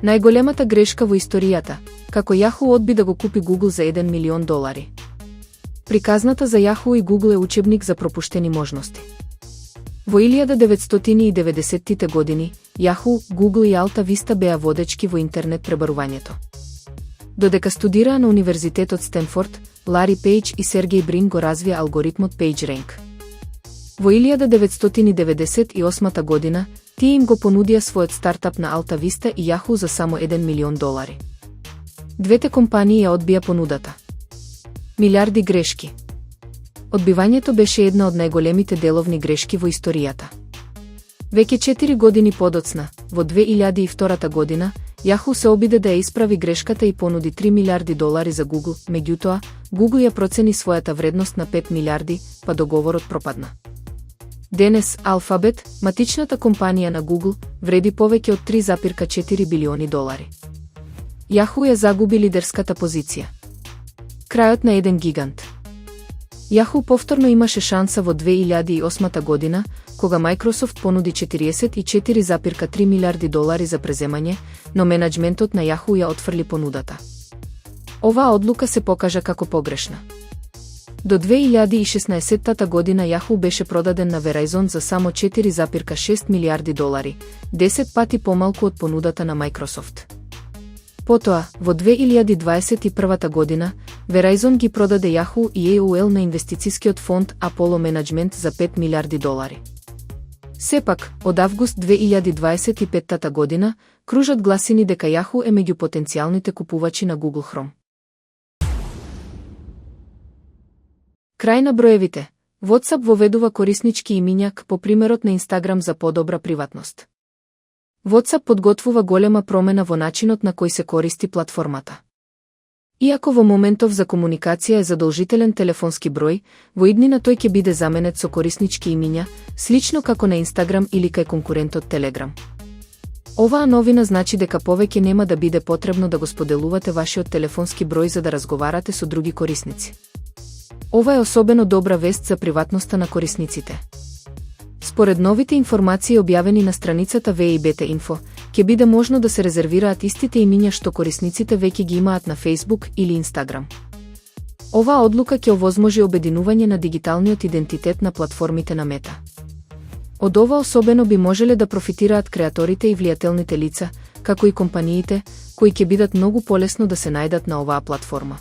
Најголемата грешка во историјата, како Yahoo одби да го купи Google за $1 милион. Приказната за Yahoo и Google е учебник за пропуштени можности. Во 1990-тите години, Yahoo, Google и Alta Vista беа водечки во интернет пребарувањето. Додека студираа на Универзитетот Стенфорд, Лари Пејдж и Сергеј Брин го развија алгоритмот PageRank. Во 1998 година, тие им го понудија својот стартап на Alta Vista и Yahoo за само $1 милион. Двете компании ја одбија понудата. Милиарди грешки. Одбивањето беше една од најголемите деловни грешки во историјата. Веќе 4 години подоцна, во 2002 година, Yahoo се обиде да ја исправи грешката и понуди $3 милиарди за Google, меѓутоа, Google ја процени својата вредност на $5 милиарди, па договорот пропадна. Денес, Alphabet, матичната компанија на Google, вреди повеќе од $3,4 билиони. Yahoo ја загуби лидерската позиција. Крајот на еден гигант. Yahoo повторно имаше шанса во 2008 година, кога Microsoft понуди $44,3 милиарди за преземање, но менаџментот на Yahoo ја отфрли понудата. Оваа одлука се покажа како погрешна. До 2016 година Yahoo беше продаден на Verizon за само $4,6 милиарди, 10 пати помалку од понудата на Microsoft. Потоа, во 2021 година, Verizon ги продаде Yahoo и AOL на инвестицискиот фонд Apollo Management за $5 милиарди. Сепак, од август 2025 година, кружат гласини дека Yahoo е меѓу потенцијалните купувачи на Google Chrome. Крај на броевите. WhatsApp воведува кориснички имињак по примерот на Instagram за подобра приватност. WhatsApp подготвува голема промена во начинот на кој се користи платформата. Иако во моментов за комуникација е задолжителен телефонски број, во иднина тој ќе биде заменет со кориснички имиња, слично како на Instagram или кај конкурентот Telegram. Оваа новина значи дека повеќе нема да биде потребно да го споделувате вашиот телефонски број за да разговарате со други корисници. Ова е особено добра вест за приватноста на корисниците. Според новите информации објавени на страницата VIBT Info, ќе биде можно да се резервираат истите имиња што корисниците веќе ги имаат на Facebook или Instagram. Оваа одлука ќе овозможи обединување на дигиталниот идентитет на платформите на Мета. Од ова особено би можеле да профитираат креаторите и влијателните лица, како и компаниите, кои ќе бидат многу полесно да се најдат на оваа платформа.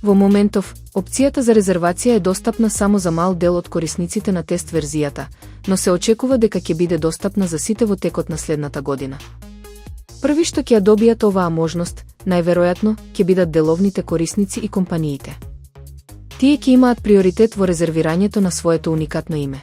Во моментов, опцијата за резервација е достапна само за мал дел од корисниците на тест верзијата, но се очекува дека ќе биде достапна за сите во текот на следната година. Први што ќе ја добијат оваа можност, најверојатно, ќе бидат деловните корисници и компаниите. Тие ќе имаат приоритет во резервирањето на своето уникатно име.